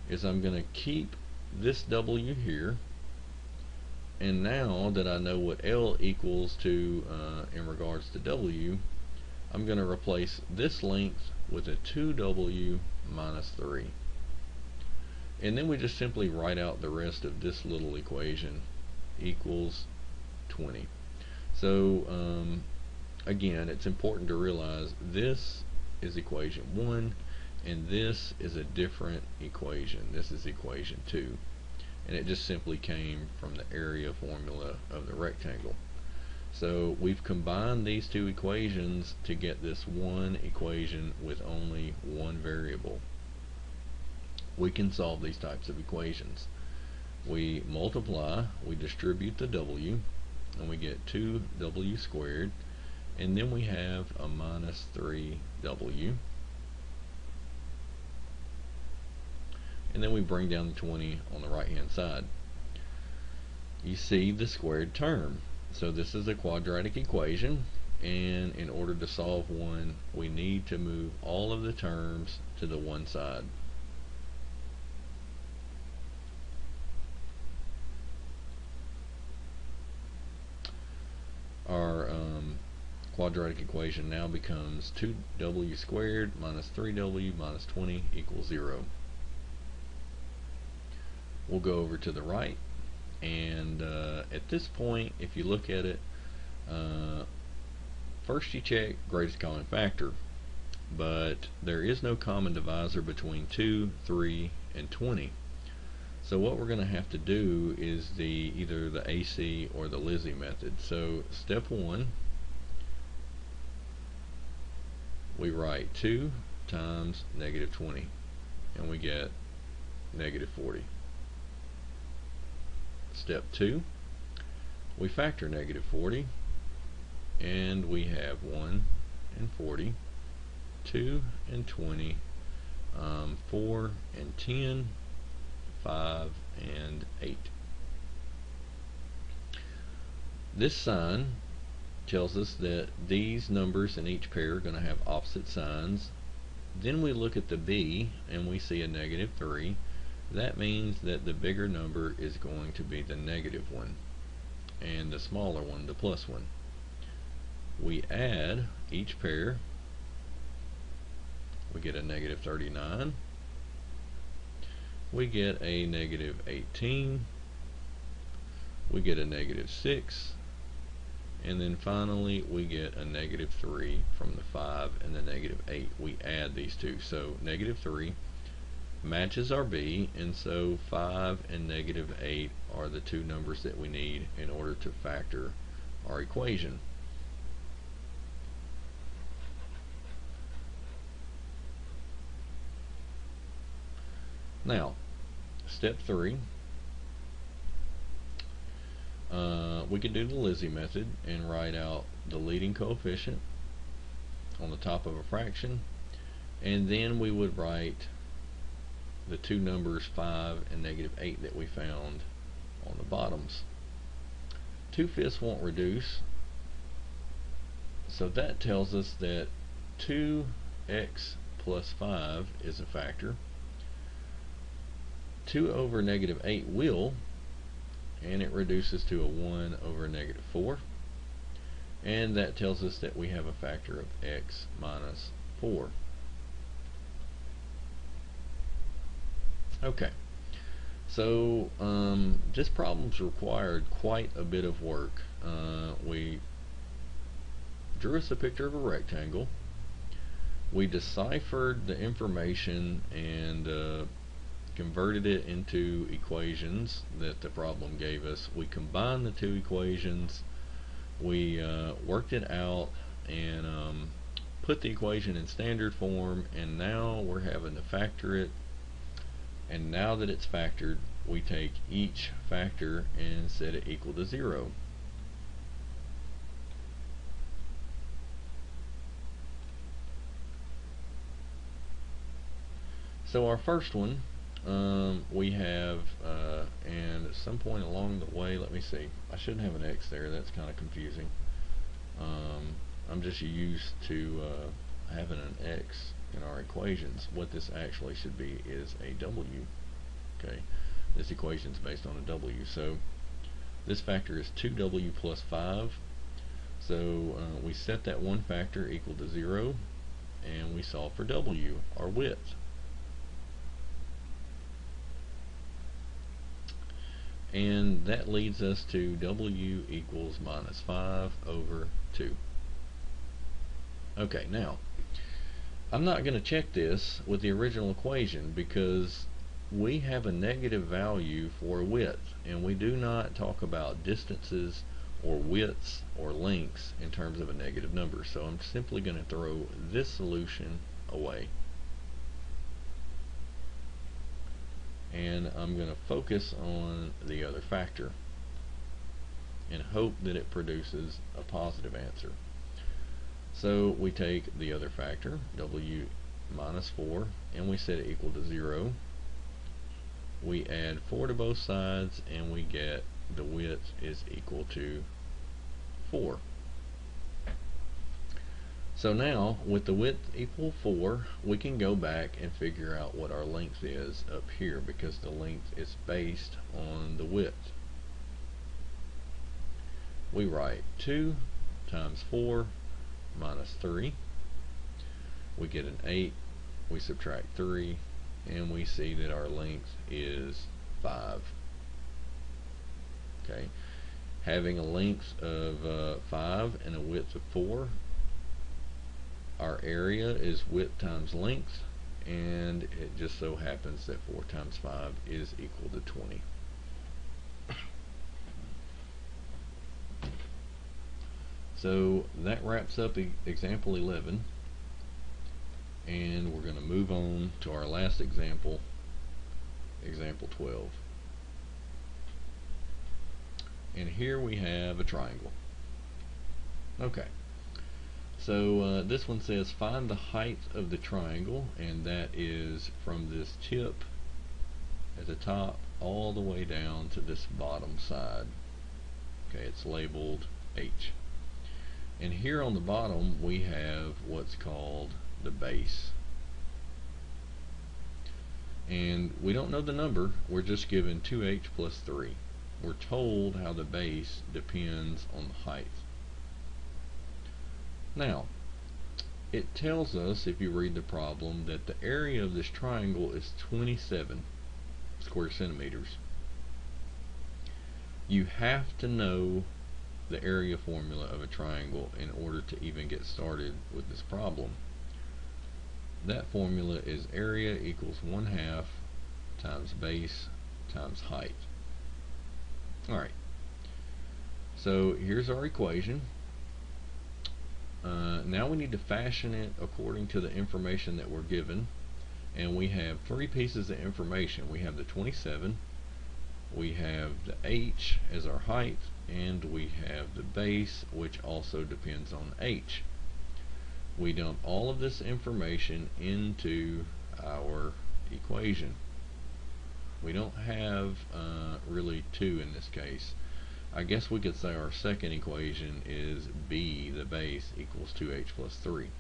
is I'm gonna keep this W here, and now that I know what L equals to in regards to W, I'm gonna replace this length with a 2W minus 3, and then we just simply write out the rest of this little equation equals 20. So again, it's important to realize this is equation 1, and this is a different equation. This is equation 2, and it just simply came from the area formula of the rectangle. So we've combined these two equations to get this one equation with only one variable. We can solve these types of equations. We multiply, we distribute the w, and we get 2w squared, and then we have a minus 3w, and then we bring down the 20 on the right hand side. You see the squared term. So this is a quadratic equation, and in order to solve one, we need to move all of the terms to the one side. Our quadratic equation now becomes 2w squared minus 3w minus 20 equals 0. We'll go over to the right, and at this point, if you look at it, first you check greatest common factor, but there is no common divisor between 2, 3, and 20. So what we're going to have to do is either the AC or the Lizzie method. So step 1, we write 2 times negative 20, and we get negative 40. Step 2, we factor negative 40, and we have 1 and 40, 2 and 20, 4 and 10, 5 and 8. This sign tells us that these numbers in each pair are going to have opposite signs. Then we look at the B and we see a negative 3. That means that the bigger number is going to be the negative one, and the smaller one the plus one. We add each pair, we get a negative 39, we get a negative 18, we get a negative 6, and then finally we get a negative 3 from the 5 and the negative 8. We add these two, so negative 3 matches our B, and so 5 and negative 8 are the two numbers that we need in order to factor our equation. Now, step 3, we can do the Lizzie method and write out the leading coefficient on the top of a fraction, and then we would write the two numbers 5 and negative 8 that we found on the bottoms. 2/5 won't reduce, so that tells us that 2x plus 5 is a factor. 2 over negative 8 will, and it reduces to a 1 over negative 4, and that tells us that we have a factor of x minus 4. Okay, so this problem's required quite a bit of work. We drew us a picture of a rectangle, we deciphered the information and converted it into equations that the problem gave us. We combined the two equations, we worked it out and put the equation in standard form, and now we're having to factor it. And now that it's factored, we take each factor and set it equal to 0. So our first one, we have, and at some point along the way, let me see, I shouldn't have an X there, that's kind of confusing. I'm just used to having an X in our equations. What this actually should be is a W. Okay, this equation is based on a W. So this factor is 2W plus 5. So we set that one factor equal to 0, and we solve for W, our width. And that leads us to W equals minus 5 over 2. Okay, now I'm not going to check this with the original equation because we have a negative value for width, and we do not talk about distances or widths or lengths in terms of a negative number. So I'm simply going to throw this solution away. And I'm going to focus on the other factor and hope that it produces a positive answer. So we take the other factor, w minus 4, and we set it equal to 0. We add 4 to both sides, and we get the width is equal to 4. So now, with the width equal 4, we can go back and figure out what our length is up here, because the length is based on the width. We write 2 times 4 minus 3. We get an 8. We subtract 3, and we see that our length is 5. Okay, having a length of 5 and a width of 4, our area is width times length, and it just so happens that 4 times 5 is equal to 20. So that wraps up example 11, and we're going to move on to our last example, example 12. And here we have a triangle. Okay, so this one says find the height of the triangle, and that is from this tip at the top all the way down to this bottom side. Okay, it's labeled H. And here on the bottom we have what's called the base. And we don't know the number, we're just given 2h plus 3. We're told how the base depends on the height. Now, it tells us, if you read the problem, that the area of this triangle is 27 square centimeters. You have to know the area formula of a triangle in order to even get started with this problem. That formula is area equals 1/2 times base times height. Alright, so here's our equation. Now we need to fashion it according to the information that we're given, and we have 3 pieces of information. We have the 27, we have the h as our height, and we have the base, which also depends on h. We dump all of this information into our equation. We don't have really 2 in this case. I guess we could say our second equation is b, the base, equals 2h plus 3.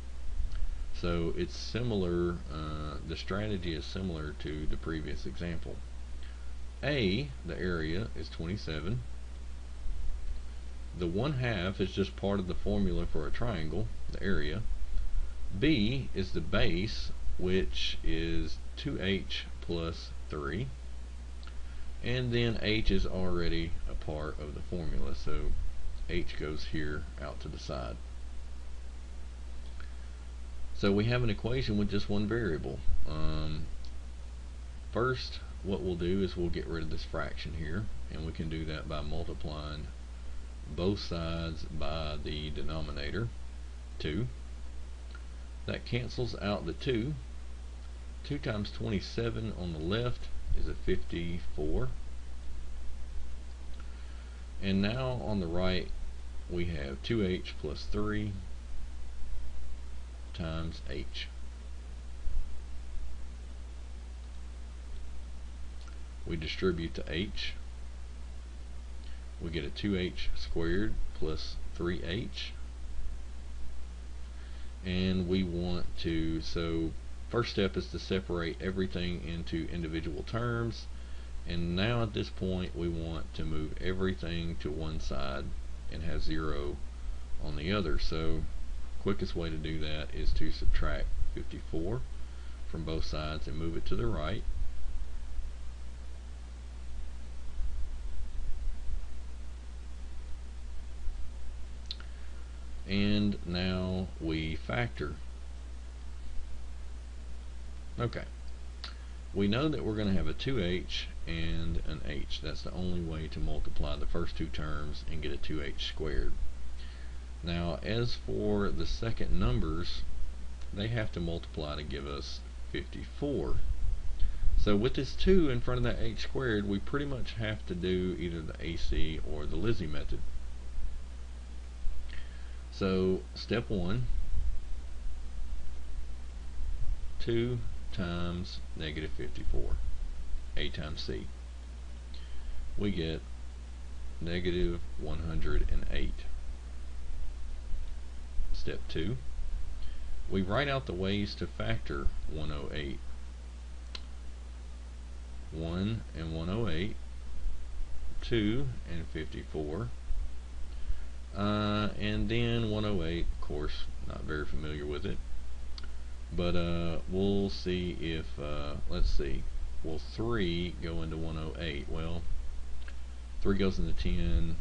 So it's similar, the strategy is similar to the previous example. A, the area, is 27. The 1/2 is just part of the formula for a triangle, the area. B is the base, which is 2h plus 3. And then h is already a part of the formula, so h goes here out to the side. So we have an equation with just one variable. First, what we'll do is we'll get rid of this fraction here, and we can do that by multiplying both sides by the denominator, 2. That cancels out the 2. 2 times 27 on the left is a 54. And now on the right we have 2h plus 3 times h. We distribute to h. We get a 2h squared plus 3h. And we want to, so first step is to separate everything into individual terms, and now at this point we want to move everything to one side and have 0 on the other. So quickest way to do that is to subtract 54 from both sides and move it to the right. And now we factor. Okay, we know that we're going to have a 2h and an h. That's the only way to multiply the first two terms and get a 2h squared. Now, as for the second numbers, they have to multiply to give us 54. So with this 2 in front of that h squared, we pretty much have to do either the AC or the Lizzie method. So step 1, 2 times negative 54, A times C. We get negative 108. Step 2, we write out the ways to factor 108. 1 and 108, 2 and 54, and then 108, of course, not very familiar with it, but we'll see if, let's see, will 3 go into 108? Well, 3 goes into 10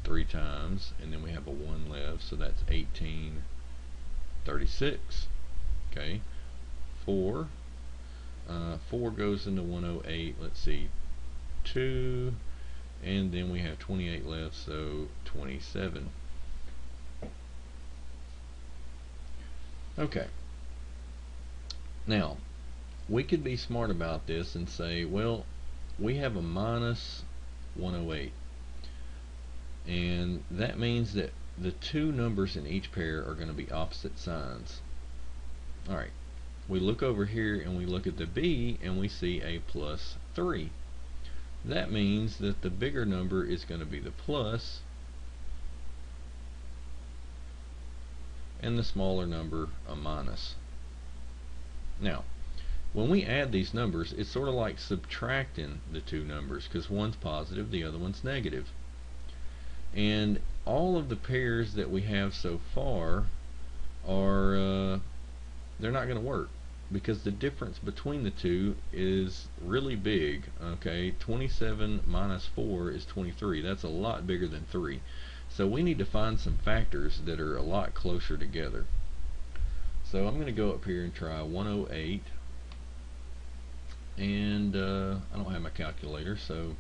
3 times, and then we have a 1 left, so that's 1836. Okay, 4 goes into 108, let's see, 2, and then we have 28 left, so 27. Okay, now we could be smart about this and say, well, we have a minus 108, and that means that the two numbers in each pair are going to be opposite signs. Alright, we look over here and we look at the B and we see a plus 3. That means that the bigger number is going to be the plus and the smaller number a minus. Now, when we add these numbers, it's sort of like subtracting the two numbers, because one's positive, the other one's negative. And all of the pairs that we have so far are they're not going to work, because the difference between the two is really big. Okay, 27 minus 4 is 23. That's a lot bigger than 3. So we need to find some factors that are a lot closer together. So I'm going to go up here and try 108, and I don't have my calculator, so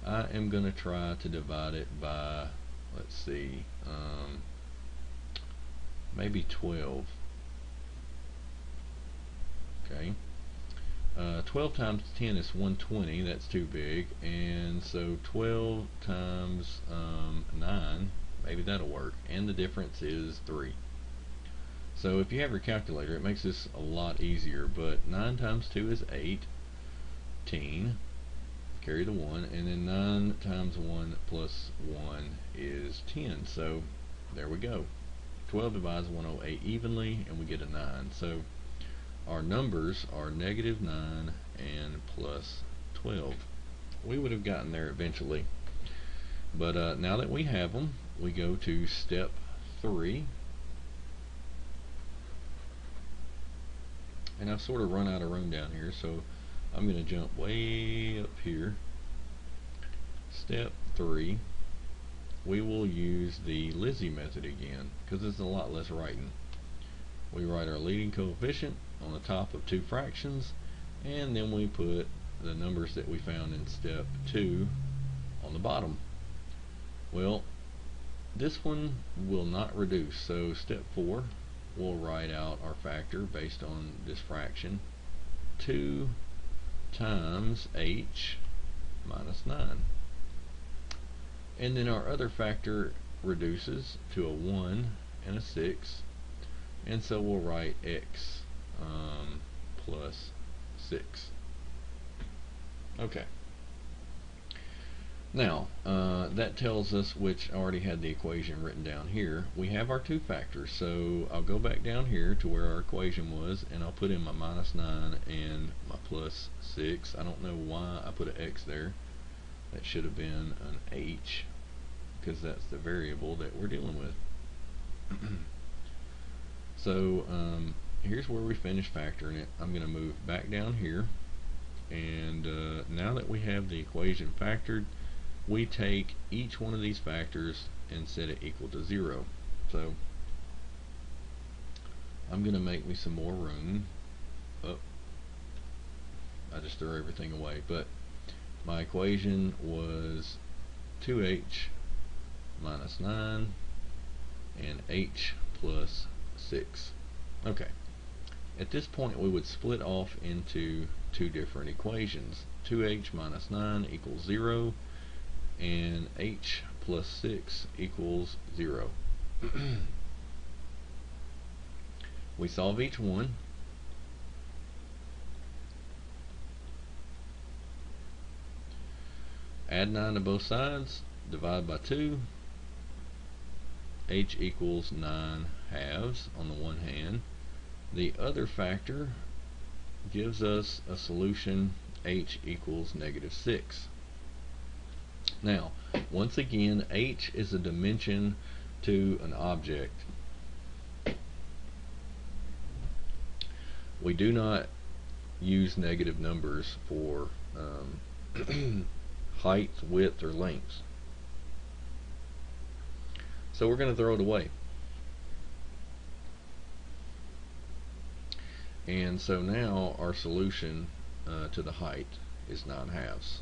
I am going to try to divide it by, let's see, maybe 12. Okay, 12 times 10 is 120. That's too big, and so 12 times 9, maybe that'll work, and the difference is 3. So if you have your calculator, it makes this a lot easier, but 9 times 2 is 18, carry the 1, and then 9 times 1 plus 1 is 10. So there we go. 12 divides 108 evenly, and we get a 9. So our numbers are negative 9 and plus 12. We would have gotten there eventually, but now that we have them, we go to step 3, and I've sort of run out of room down here, so I'm going to jump way up here. Step 3, we will use the Lizzie method again, because it's a lot less writing. We write our leading coefficient on the top of two fractions, and then we put the numbers that we found in step 2 on the bottom. Well, this one will not reduce, so step 4, we'll write out our factor based on this fraction, 2 times h minus 9. And then our other factor reduces to a 1 and a 6, and so we'll write x plus 6. Okay. Now, that tells us, which I already had the equation written down here, we have our two factors. So I'll go back down here to where our equation was, and I'll put in my minus 9 and my plus 6. I don't know why I put an x there. That should have been an h, because that's the variable that we're dealing with. So here's where we finish factoring it. I'm going to move back down here, and now that we have the equation factored, we take each one of these factors and set it equal to 0. So I'm going to make me some more room, oh, I just threw everything away, but my equation was 2h minus 9 and h plus 6. Okay, at this point we would split off into two different equations. 2h minus 9 equals 0 and h plus 6 equals 0. We solve each one. Add 9 to both sides, divide by 2. H equals 9 halves on the one hand. The other factor gives us a solution, h equals negative 6. Now, once again, h is a dimension to an object. We do not use negative numbers for height, width, or length. So we're going to throw it away. And so now our solution to the height is 9 halves.